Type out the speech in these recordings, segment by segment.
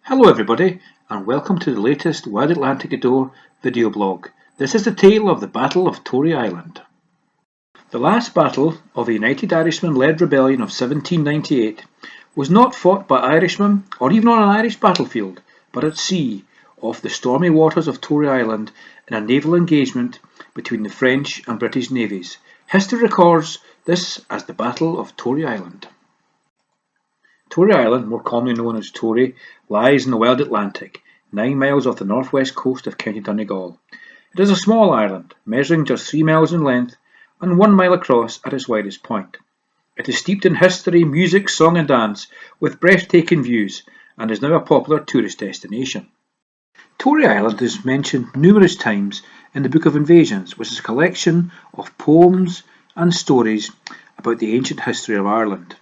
Hello everybody, and welcome to the latest wildatlanticgweedore video blog. This is the tale of the Battle of Tory Island. The last battle of the United Irishman-led rebellion of 1798 was not fought by Irishmen or even on an Irish battlefield, but at sea, off the stormy waters of Tory Island in a naval engagement between the French and British navies. History records this as the Battle of Tory Island. Tory Island, more commonly known as Tory, lies in the Wild Atlantic, 9 miles off the northwest coast of County Donegal. It is a small island, measuring just 3 miles in length and 1 mile across at its widest point. It is steeped in history, music, song and dance, with breathtaking views, and is now a popular tourist destination. Tory Island is mentioned numerous times in the Book of Invasions, which is a collection of poems and stories about the ancient history of Ireland.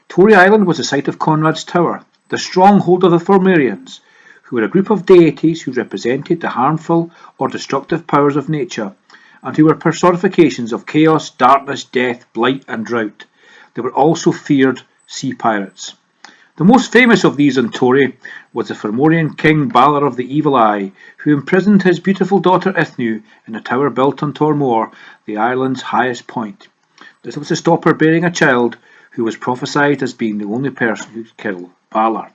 Tory Island was the site of Conrad's Tower, the stronghold of the Formorians, who were a group of deities who represented the harmful or destructive powers of nature, and who were personifications of chaos, darkness, death, blight and drought. They were also feared sea pirates. The most famous of these on Tory was the Formorian king Balor of the Evil Eye, who imprisoned his beautiful daughter Ithnu in a tower built on Tormore, the island's highest point. This was to stop her bearing a child who was prophesied as being the only person who could kill Balor.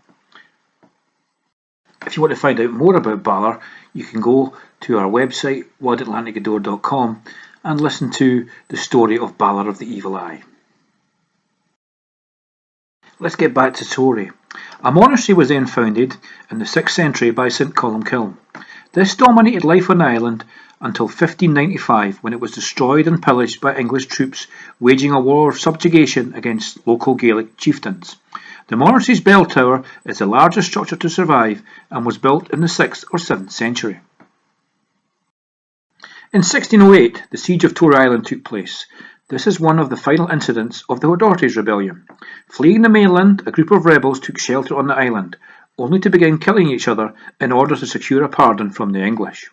If you want to find out more about Balor, you can go to our website wildatlanticgweedore.com and listen to the story of Balor of the Evil Eye. Let's get back to Tory. A monastery was then founded in the 6th century by St Columcille. This dominated life on the island until 1595, when it was destroyed and pillaged by English troops waging a war of subjugation against local Gaelic chieftains. The monastery's bell tower is the largest structure to survive and was built in the 6th or 7th century. In 1608, the siege of Tory Island took place. This is one of the final incidents of the O'Doherty's rebellion. Fleeing the mainland, a group of rebels took shelter on the island, only to begin killing each other in order to secure a pardon from the English.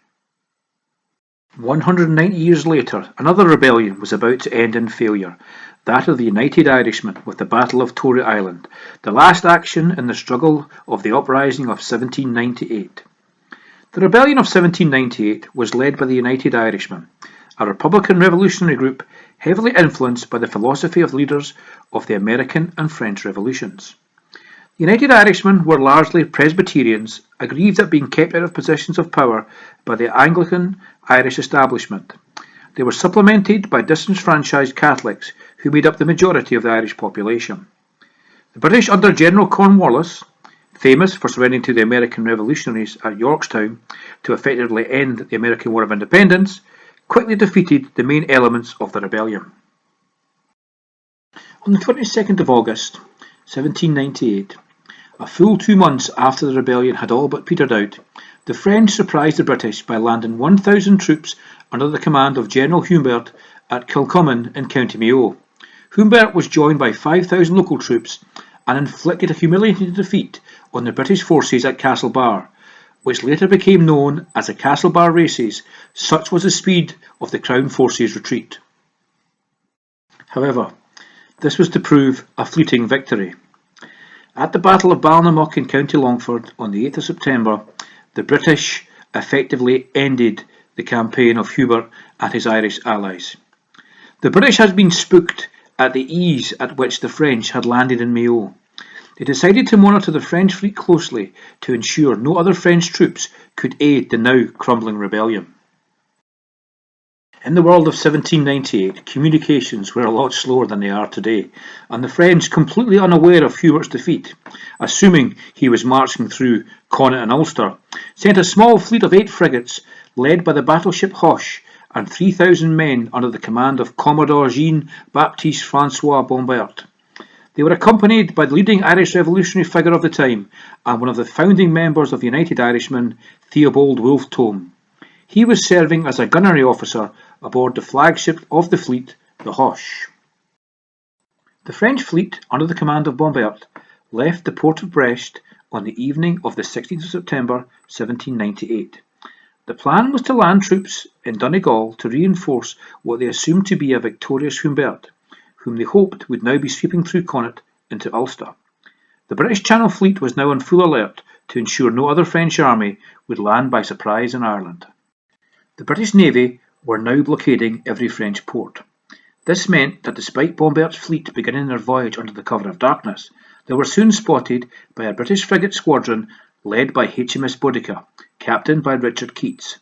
190 years later, another rebellion was about to end in failure, that of the United Irishman with the Battle of Tory Island, the last action in the struggle of the uprising of 1798. The rebellion of 1798 was led by the United Irishman, a Republican revolutionary group heavily influenced by the philosophy of leaders of the American and French revolutions. The United Irishmen were largely Presbyterians, aggrieved at being kept out of positions of power by the Anglican Irish establishment. They were supplemented by disenfranchised Catholics, who made up the majority of the Irish population. The British under General Cornwallis, famous for surrendering to the American revolutionaries at Yorktown to effectively end the American War of Independence, quickly defeated the main elements of the rebellion. On the 22nd of August, 1798, a full 2 months after the rebellion had all but petered out, the French surprised the British by landing 1,000 troops under the command of General Humbert at Kilcummin in County Mayo. Humbert was joined by 5,000 local troops and inflicted a humiliating defeat on the British forces at Castlebar, which later became known as the Castlebar Races. Such was the speed of the Crown forces' retreat. However, this was to prove a fleeting victory. At the Battle of Ballinamuck in County Longford on the 8th of September, the British effectively ended the campaign of Hubert and his Irish allies. The British had been spooked at the ease at which the French had landed in Mayo. They decided to monitor the French fleet closely to ensure no other French troops could aid the now crumbling rebellion. In the world of 1798, communications were a lot slower than they are today, and the French, completely unaware of Hubert's defeat, assuming he was marching through Connaught and Ulster, sent a small fleet of 8 frigates led by the battleship Hoche and 3,000 men under the command of Commodore Jean-Baptiste Francois Bompart. They were accompanied by the leading Irish revolutionary figure of the time and one of the founding members of the United Irishman, Theobold Wolfe. He was serving as a gunnery officer aboard the flagship of the fleet, the Hoche. The French fleet, under the command of Bompart, left the port of Brest on the evening of the 16th of September 1798. The plan was to land troops in Donegal to reinforce what they assumed to be a victorious Humbert, whom they hoped would now be sweeping through Connaught into Ulster. The British Channel Fleet was now on full alert, to ensure no other French army would land by surprise in Ireland. The British Navy were now blockading every French port. This meant that despite Bompart's fleet beginning their voyage under the cover of darkness, they were soon spotted by a British frigate squadron led by HMS Boadicea, captained by Richard Keats.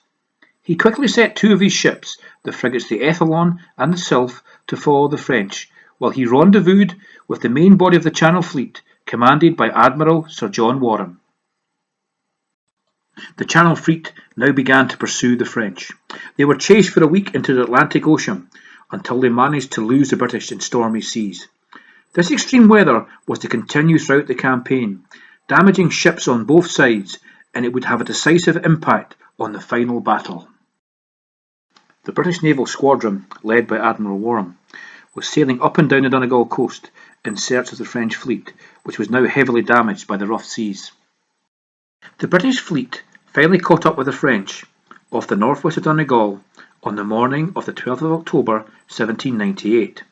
He quickly set two of his ships, the frigates the Ethelon and the Sylph, to follow the French, while he rendezvoused with the main body of the Channel Fleet, commanded by Admiral Sir John Warren. The Channel Fleet now began to pursue the French. They were chased for a week into the Atlantic Ocean, until they managed to lose the British in stormy seas. This extreme weather was to continue throughout the campaign, damaging ships on both sides, and it would have a decisive impact on the final battle. The British naval squadron, led by Admiral Warren, was sailing up and down the Donegal coast in search of the French fleet, which was now heavily damaged by the rough seas. The British fleet finally caught up with the French off the northwest of Donegal on the morning of the 12th of October 1798.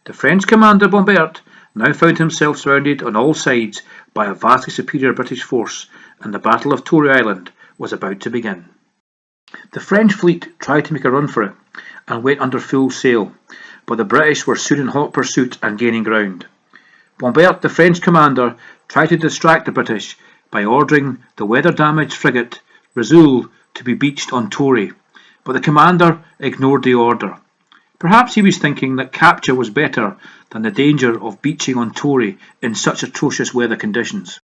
The French commander Bompart now found himself surrounded on all sides by a vastly superior British force, and the Battle of Tory Island was about to begin. The French fleet tried to make a run for it and went under full sail, but the British were soon in hot pursuit and gaining ground. Bompart, the French commander, tried to distract the British by ordering the weather-damaged frigate Razoul to be beached on Tory, but the commander ignored the order. Perhaps he was thinking that capture was better than the danger of beaching on Tory in such atrocious weather conditions.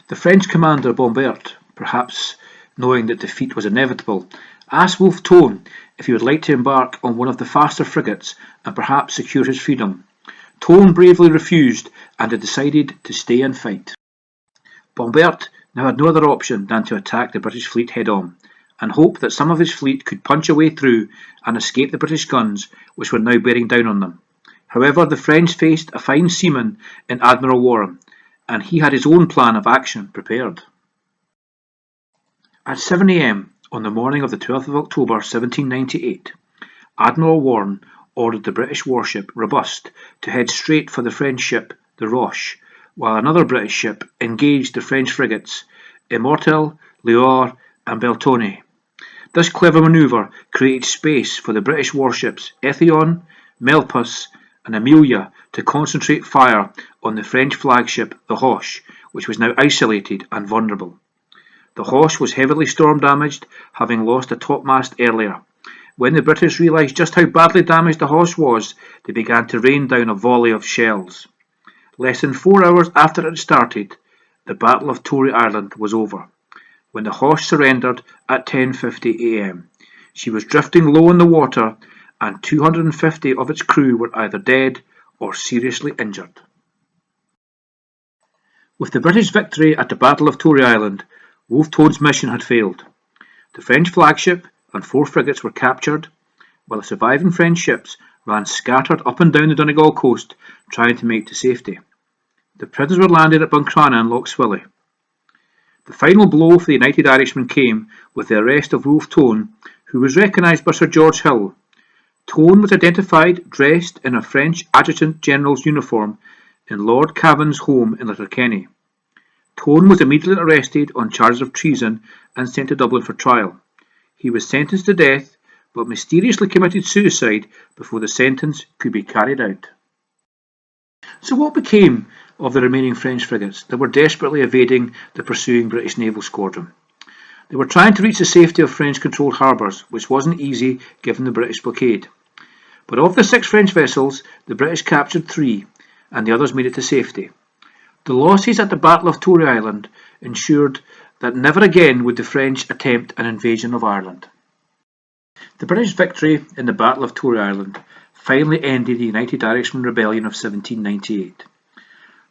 The French commander Bompart, perhaps knowing that defeat was inevitable, asked Wolfe Tone if he would like to embark on one of the faster frigates and perhaps secure his freedom. Tone bravely refused and had decided to stay and fight. Bompart now had no other option than to attack the British fleet head-on, and hope that some of his fleet could punch a way through and escape the British guns, which were now bearing down on them. However, the French faced a fine seaman in Admiral Warren, and he had his own plan of action prepared. At 7 a.m. on the morning of the 12th of October 1798, Admiral Warren ordered the British warship Robust to head straight for the French ship the Roche, while another British ship engaged the French frigates Immortel, Leor and Beltone. This clever manoeuvre created space for the British warships Ethion, Melpus and Amelia to concentrate fire on the French flagship the Hoche, which was now isolated and vulnerable. The Hoche was heavily storm damaged, having lost a topmast earlier. When the British realised just how badly damaged the Hoche was, they began to rain down a volley of shells. Less than 4 hours after it had started, the Battle of Tory Island was over, when the Hoche surrendered at 10:50 a.m. She was drifting low in the water, and 250 of its crew were either dead or seriously injured. With the British victory at the Battle of Tory Island, Wolfe Tone's mission had failed. The French flagship and 4 frigates were captured, while the surviving French ships ran scattered up and down the Donegal coast trying to make to safety. The prisoners were landed at Buncrana and Lough Swilly. The final blow for the United Irishman came with the arrest of Wolfe Tone, who was recognised by Sir George Hill. Tone was identified dressed in a French Adjutant General's uniform in Lord Cavan's home in Letterkenny. Tone was immediately arrested on charges of treason and sent to Dublin for trial. He was sentenced to death, but mysteriously committed suicide before the sentence could be carried out. So what became of the remaining French frigates that were desperately evading the pursuing British naval squadron? They were trying to reach the safety of French-controlled harbours, which wasn't easy given the British blockade. But of the 6 French vessels, the British captured 3, and the others made it to safety. The losses at the Battle of Tory Island ensured that never again would the French attempt an invasion of Ireland. The British victory in the Battle of Tory Island finally ended the United Irishman Rebellion of 1798.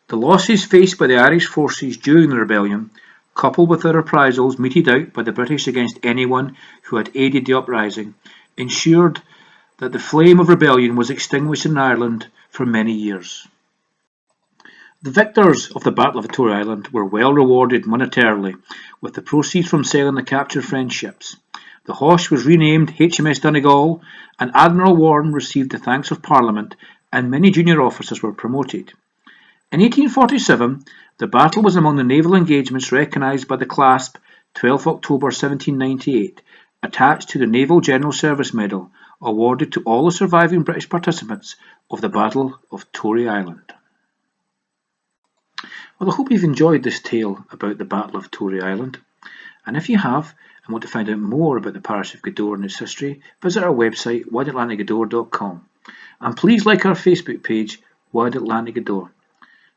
The losses faced by the Irish forces during the rebellion, coupled with the reprisals meted out by the British against anyone who had aided the uprising, ensured that the flame of rebellion was extinguished in Ireland for many years. The victors of the Battle of Tory Island were well rewarded monetarily, with the proceeds from selling the captured French ships. The Hoche was renamed HMS Donegal, and Admiral Warren received the thanks of Parliament, and many junior officers were promoted. In 1847, The battle was among the naval engagements recognised by the clasp 12 October 1798, attached to the Naval General Service Medal, awarded to all the surviving British participants of the Battle of Tory Island. Well, I hope you've enjoyed this tale about the Battle of Tory Island, and if you have and want to find out more about the parish of Gweedore and its history, visit our website wildatlanticgweedore.com, and please like our Facebook page, Wild Atlantic Gweedore.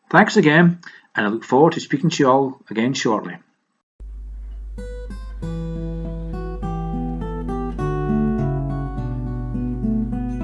Thanks again, and I look forward to speaking to you all again shortly.